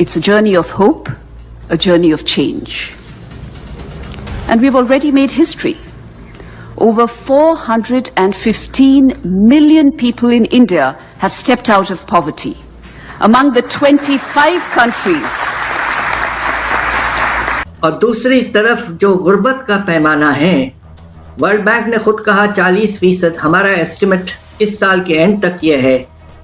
It's a journey of hope, a journey of change. And we've already made history. Over 415 million people in India have stepped out of poverty. Among the 25 countries. और दूसरी तरफ जो गुर्बत का पैमाना है, world bank ने खुद कहा 40%, हमारा एस्टिमेट इस साल के एंड तक ये है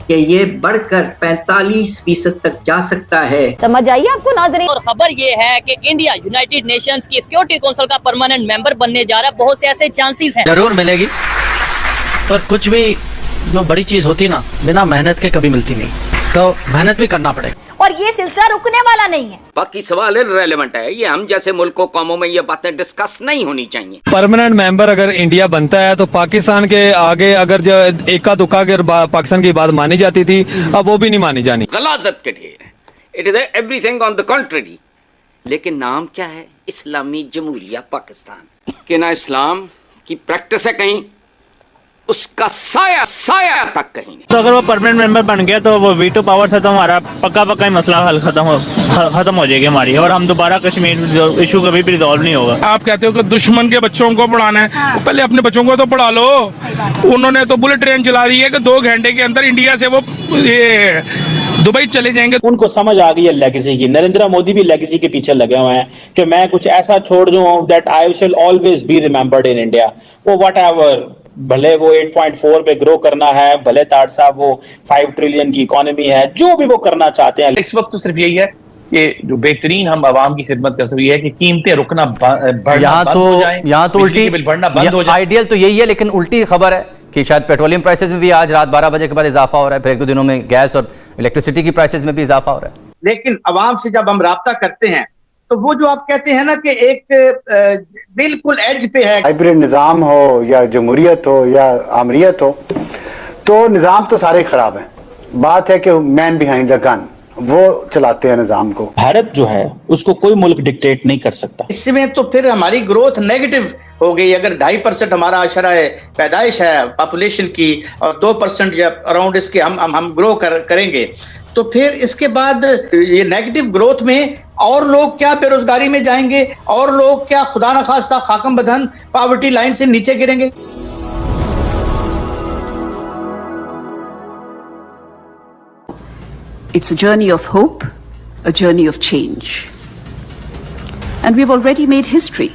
कि ये बढ़कर 45% तक जा सकता है। समझ आइए आपको नाज़रीन। और खबर ये है कि इंडिया यूनाइटेड नेशंस की सिक्योरिटी काउंसिल का परमानेंट मेंबर बनने जा रहा है। बहुत से ऐसे चांसेस हैं। जरूर मिलेगी, पर कुछ भी जो बड़ी चीज होती ना, बिना मेहनत के कभी मिलती नहीं, तो मेहनत भी करना पड़ेगा। और ये सिलसिला रुकने वाला नहीं है। बाकी सवाल रेलेवेंट है, ये हम जैसे मुल्कों कौमों में ये बातें डिस्कस नहीं होनी चाहिए। परमानेंट मेंबर अगर इंडिया बनता है तो पाकिस्तान के आगे अगर जो एका दुक्का अगर पाकिस्तान की बात मानी जाती थी, अब वो भी नहीं मानी जानी। गलाजत के ढेर है, it is everything on the contrary. लेकिन नाम क्या है? इस्लामी जमहूरिया पाकिस्तान। कि ना इस्लाम की प्रैक्टिस है कहीं, उसका साया साया तक कहीं नहीं। तो अगर वो परमानेंट मेंबर बन गया तो वो वीटो पावर से तो हमारा पक्का ही मसला हल खत्म हो जाएगी हमारी, और हम दोबारा कश्मीर इशू कभी भी रिजॉल्व नहीं होगा। आप कहते हो कि दुश्मन के बच्चों को पढ़ाना है, हाँ। पहले अपने बच्चों को तो पढ़ा लो। उन्होंने तो बुलेट ट्रेन चला दी है कि 2 घंटे के अंदर इंडिया से वो ये दुबई चले जाएंगे। उनको समझ आ गई है लेगेसी की। नरेंद्र मोदी भी लेगेसी के पीछे लगे हुए हैं कि मैं कुछ ऐसा छोड़ दूं that I shell always be remembered in India. वो व्हाटएवर, भले वो 8.4 पे ग्रो करना है, भले ताड़ साहब वो 5 ट्रिलियन की इकोनॉमी है, जो भी वो करना चाहते हैं। इस वक्त तो सिर्फ यही है कि जो बेहतरीन हम आवाम की खिदमत कर सकते हैं कि कीमतें रुकना यहाँ तो उल्टी बढ़ना बंद हो जाए। आइडियल तो यही है, लेकिन उल्टी खबर है कि शायद पेट्रोलियम प्राइसेस में भी आज रात 12 बजे के बाद इजाफा हो रहा है, फिर 1-2 दिनों में गैस और इलेक्ट्रिसिटी की प्राइसेस में भी इजाफा हो रहा है। लेकिन अवाम से जब हम राब्ता करते हैं तो वो जो आप कहते हैं ना कि एक बिल्कुल एज पे है, हाइब्रिड निज़ाम हो या जमहूरियत हो या आमरीत हो, तो निज़ाम तो सारे खराब हैं। बात है कि मैन बिहाइंड द गन वो चलाते हैं निज़ाम को। भारत जो है उसको कोई मुल्क डिक्टेट नहीं कर सकता। इसमें तो फिर हमारी ग्रोथ नेगेटिव हो गई। अगर 2.5% हमारा अशरा पैदाइश है पॉपुलेशन की और 2% जब अराउंड इसके हम ग्रो करेंगे, तो फिर इसके बाद ये नेगेटिव ग्रोथ में और लोग क्या बेरोजगारी में जाएंगे, और लोग क्या खुदा न खास्ता खाकम बदन पॉवर्टी लाइन से नीचे गिरेंगे। It's a journey of hope, a journey of change. And we've already made history.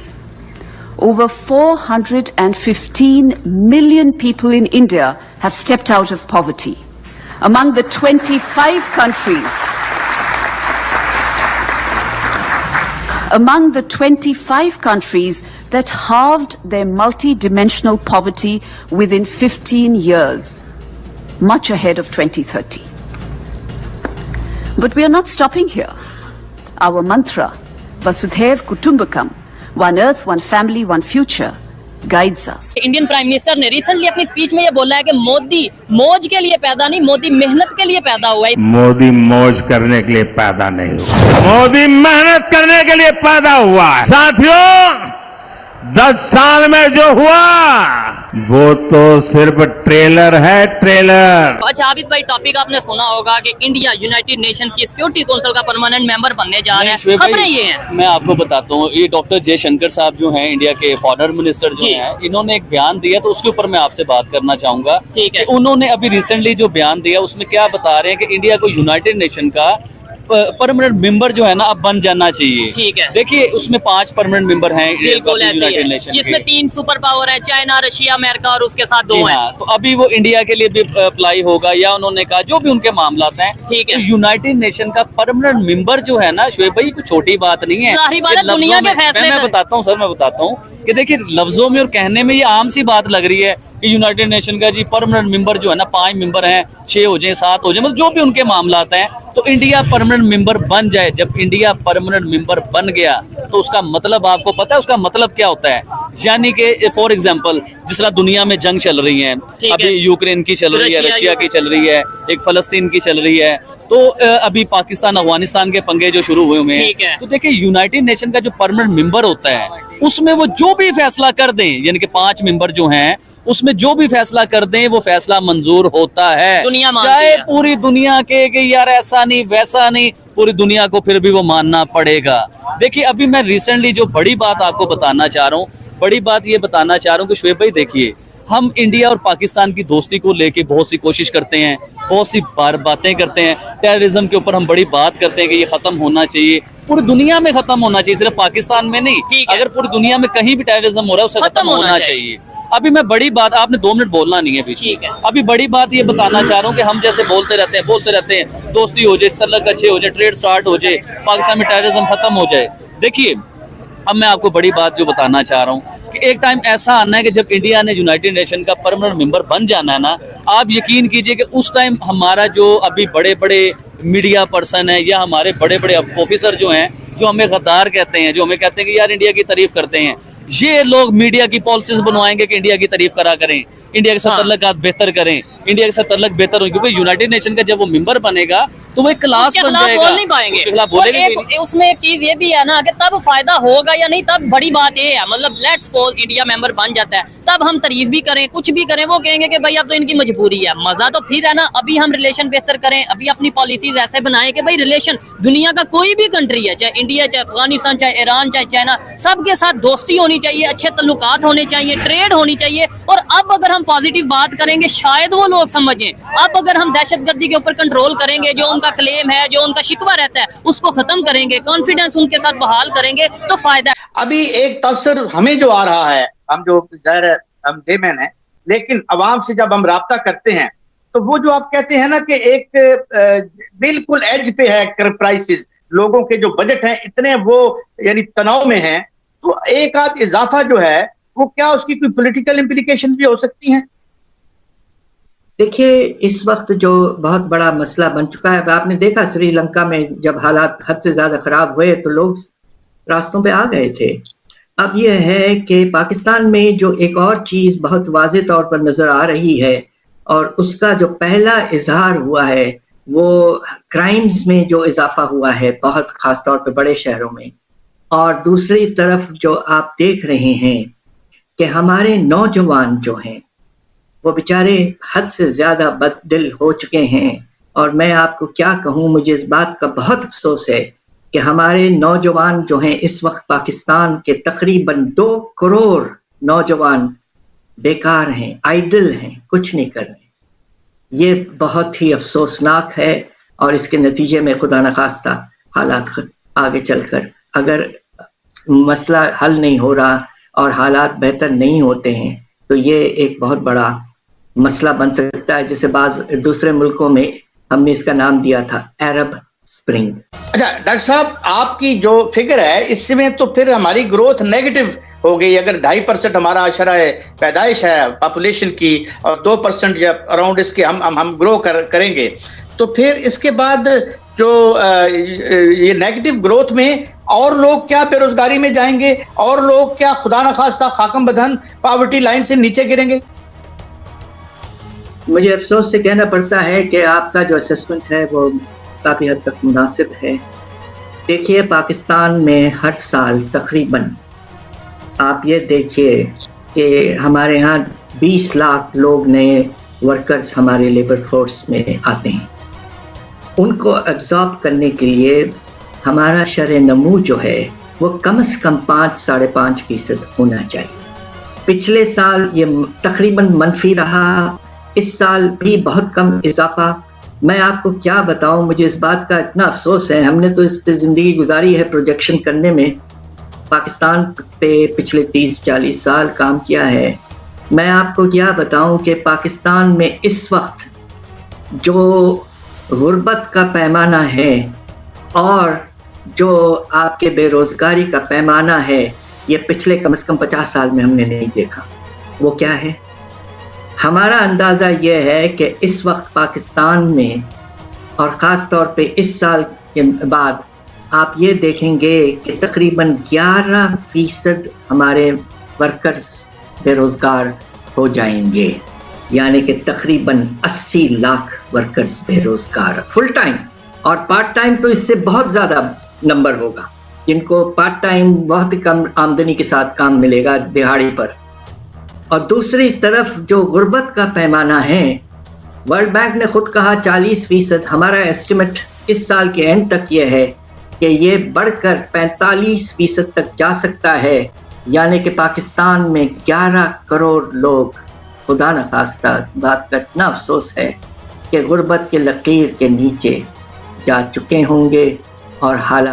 Over 415 million people in India have stepped out of poverty. Among the 25 countries, that halved their multi-dimensional poverty within 15 years, much ahead of 2030. But we are not stopping here. Our mantra, Vasudhaiv Kutumbakam, one earth, one family, one future, guides us. Indian prime minister ने recently अपनी speech में ये बोला है कि मोदी मौज के लिए पैदा नहीं, मोदी मेहनत के लिए पैदा हुआ है। मोदी मौज करने के लिए पैदा नहीं हुआ, मोदी मेहनत करने के लिए पैदा हुआ है। साथियों, 10 साल में जो हुआ वो तो सिर्फ ट्रेलर है, ट्रेलर। अच्छा आबिद भाई, टॉपिक आपने सुना होगा कि इंडिया यूनाइटेड नेशन की सिक्योरिटी काउंसिल का परमानेंट मेंबर बनने जा रहे हैं। खबरें ये हैं। मैं आपको बताता हूँ, ये डॉक्टर जयशंकर साहब जो हैं, इंडिया के फॉरेन मिनिस्टर जो हैं, इन्होंने एक बयान दिया, तो उसके ऊपर मैं आपसे बात करना चाहूंगा। ठीक है। उन्होंने अभी रिसेंटली जो बयान दिया उसमें क्या बता रहे हैं कि इंडिया को यूनाइटेड नेशन का परमानेंट मेंबर जो है ना अब बन जाना चाहिए। ठीक है। देखिए उसमें 5 परमानेंट मेंबर हैं यूनाइटेड नेशन, जिसमें 3 सुपर पावर है, चाइना, रशिया, अमेरिका, और उसके साथ 2 हैं। तो अभी वो इंडिया के लिए भी अप्लाई होगा, या उन्होंने कहा जो भी उनके मामलात हैं। ठीक है। तो यूनाइटेड नेशन का परमानेंट मेंबर जो है ना शोएब भाई, कोई छोटी बात नहीं है। दुनिया के फैसले मैं बताता हूँ सर, मैं बताता हूँ कि देखिए लफ्जों में और कहने में ये आम सी बात लग रही है कि यूनाइटेड नेशन का जी परमानेंट मेंबर जो है ना 5 मेंबर हैं, 6 हो जाए, 7 हो जाए, मतलब जो भी उनके मामलात हैं, तो इंडिया परमानेंट मेंबर बन जाए। जब इंडिया परमानेंट मेंबर बन गया तो उसका मतलब आपको पता है उसका मतलब क्या होता है? यानी कि फॉर एग्जांपल जिस तरह दुनिया में जंग चल रही है, अभी यूक्रेन की चल रही है, रशिया की चल रही है, एक फलस्तीन की चल रही है, तो अभी पाकिस्तान अफगानिस्तान के पंगे जो शुरू हुए हुए हैं, तो देखिए यूनाइटेड नेशन का जो परमानेंट मेंबर होता है उसमें वो जो भी फैसला कर दें, यानी कि 5 मेंबर जो हैं उसमें जो भी फैसला कर दें वो फैसला मंजूर होता है, दुनिया चाहे पूरी दुनिया के कि यार ऐसा नहीं वैसा नहीं, पूरी दुनिया को फिर भी वो मानना पड़ेगा। देखिए अभी मैं रिसेंटली जो बड़ी बात आपको बताना चाह रहा हूँ, बड़ी बात ये बताना चाह रहा हूँ कि शुएब भाई देखिए, हम इंडिया और पाकिस्तान की दोस्ती को लेके बहुत सी कोशिश करते हैं, बहुत सी बातें करते हैं, टेररिज्म के ऊपर हम बड़ी बात करते हैं कि ये खत्म होना चाहिए, पूरी दुनिया में खत्म होना चाहिए, सिर्फ पाकिस्तान में नहीं, अगर पूरी दुनिया में कहीं भी टेररिज्म हो रहा है उसे खत्म होना चाहिए। अभी मैं बड़ी बात, आपने 2 मिनट बोलना नहीं है बीच में, अभी बड़ी बात ये बताना चाह रहा हूँ कि हम जैसे बोलते रहते हैं दोस्ती हो जाए, तल्लक अच्छे हो जाए, ट्रेड स्टार्ट हो जाए, पाकिस्तान में टेररिज्म खत्म हो जाए। देखिए अब मैं आपको बड़ी बात जो बताना चाह रहा हूँ कि एक टाइम ऐसा आना है कि जब इंडिया ने यूनाइटेड नेशन का परमानेंट मेंबर बन जाना है ना, आप यकीन कीजिए कि उस टाइम हमारा जो अभी बड़े बड़े मीडिया पर्सन है या हमारे बड़े बड़े ऑफिसर जो हैं, जो हमें गद्दार कहते हैं, जो हमें कहते हैं कि यार इंडिया की तारीफ करते हैं, ये लोग मीडिया की पॉलिसीज बनवाएंगे कि इंडिया की तारीफ करा करें, इंडिया के साथ तल्लुकात बेहतर करें, इंडिया के साथ तल्लुक बेहतर हो, क्योंकि यूनाइटेड नेशन का जब वो मेंबर बनेगा तो वो एक क्लास बन जाएगा, बोल नहीं पाएंगे। उसमें एक चीज ये भी है ना कि तब फायदा होगा या नहीं, तब बड़ी बात ये है, मतलब लेट्स सपोज इंडिया मेंबर बन जाता है, तब हम तारीफ भी करें कुछ भी करें, वो कहेंगे कि भाई अब तो इनकी मजबूरी है। मजा तो फिर है ना, अभी हम रिलेशन बेहतर करें, अभी अपनी पॉलिसीज ऐसे बनाएं कि भाई रिलेशन दुनिया का कोई भी कंट्री है, चाहे इंडिया, चाहे अफगानिस्तान, चाहे ईरान, चाहे चाइना, सबके साथ दोस्ती होनी चाहिए, अच्छे तल्लुकात होने चाहिए, ट्रेड होनी चाहिए। और अब अगर हम पॉजिटिव बात करेंगे शायद वो लोग समझें, अब अगर हम दहशतगर्दी के ऊपर कंट्रोल करेंगे, जो उनका क्लेम है, जो उनका शिकवा रहता है उसको खत्म करेंगे, कॉन्फिडेंस उनके साथ बहाल करेंगे तो फायदा है। अभी एक तसर हमें जो आ रहा है, हम जो जाहिर है हम डेमैन है, लेकिन अवाम से जब हम राब्ता करते हैं तो वो जो आप कहते हैं ना कि एक बिल्कुल एज पे है प्राइसेस, लोगों के जो बजट हैं इतने वो यानी तनाव में हैं, तो एक आध इजाफा जो है वो क्या उसकी कोई पॉलिटिकल इम्प्लीकेशन भी हो सकती हैं? देखिए इस वक्त जो बहुत बड़ा मसला बन चुका है, आपने देखा श्रीलंका में जब हालात हद से ज्यादा खराब हुए तो लोग रास्तों पे आ गए थे। अब यह है कि पाकिस्तान में जो एक और चीज बहुत वाज़ेह तौर पर नजर आ रही है और उसका जो पहला इजहार हुआ है वो क्राइम्स में जो इजाफा हुआ है बहुत खास तौर पे बड़े शहरों में, और दूसरी तरफ जो आप देख रहे हैं कि हमारे नौजवान जो हैं वो बेचारे हद से ज्यादा बददिल हो चुके हैं। और मैं आपको क्या कहूँ, मुझे इस बात का बहुत अफसोस है कि हमारे नौजवान जो हैं इस वक्त पाकिस्तान के तकरीबन 2 करोड़ नौजवान बेकार हैं, आइडल हैं, कुछ नहीं कर रहे। ये बहुत ही अफसोसनाक है और इसके नतीजे में खुदा न खास्ता हालात आगे चलकर अगर मसला हल नहीं हो रहा और हालात बेहतर नहीं होते हैं तो ये एक बहुत बड़ा मसला बन सकता है, जैसे बाज दूसरे मुल्कों में हमने इसका नाम दिया था अरब स्प्रिंग। अच्छा डॉक्टर साहब, आपकी जो फिगर है इसमें तो फिर हमारी ग्रोथ नेगेटिव हो गई। अगर 2.5% हमारा अशरा है पैदाइश है पॉपुलेशन की और 2% जब अराउंड इसके हम ग्रो करेंगे, तो फिर इसके बाद जो ये नेगेटिव ग्रोथ में और लोग क्या बेरोजगारी में जाएंगे, और लोग क्या खुदा न खास्ता खाकम बदहन पॉवर्टी लाइन से नीचे गिरेंगे। मुझे अफसोस से कहना पड़ता है कि आपका जो असेसमेंट है वो काफ़ी हद तक मुनासिब है। देखिए पाकिस्तान में हर साल तकरीबन आप ये देखिए कि हमारे यहाँ 20 लाख लोग नए वर्कर्स हमारे लेबर फोर्स में आते हैं। उनको एब्जॉर्ब करने के लिए हमारा शरह नमू जो है वो कम से कम 5-5.5% होना चाहिए। पिछले साल ये तकरीबन मनफी रहा, इस साल भी बहुत कम इजाफा। मैं आपको क्या बताऊं, मुझे इस बात का इतना अफसोस है, हमने तो इस पे ज़िंदगी गुजारी है प्रोजेक्शन करने में, पाकिस्तान पे पिछले 30-40 साल काम किया है। मैं आपको क्या बताऊं कि पाकिस्तान में इस वक्त जो गुर्बत का पैमाना है और जो आपके बेरोज़गारी का पैमाना है, ये पिछले कम से कम 50 साल में हमने नहीं देखा। वो क्या है? हमारा अंदाज़ा ये है कि इस वक्त पाकिस्तान में और ख़ास तौर पे इस साल के बाद आप ये देखेंगे कि तकरीबन 11% हमारे वर्कर्स बेरोज़गार हो जाएंगे, यानी कि तकरीबन 80 लाख वर्कर्स बेरोज़गार फुल टाइम और पार्ट टाइम तो इससे बहुत ज़्यादा नंबर होगा, जिनको पार्ट टाइम बहुत ही कम आमदनी के साथ काम मिलेगा दिहाड़ी पर। और दूसरी तरफ जो गुर्बत का पैमाना है, वर्ल्ड बैंक ने खुद कहा 40%, हमारा एस्टिमेट इस साल के एंड तक ये है कि ये बढ़कर 45% तक जा सकता है, यानी कि पाकिस्तान में 11 करोड़ लोग, खुदा न खास्ता बात का इतना अफसोस है कि गुर्बत के लकीर के नीचे जा चुके होंगे और हालात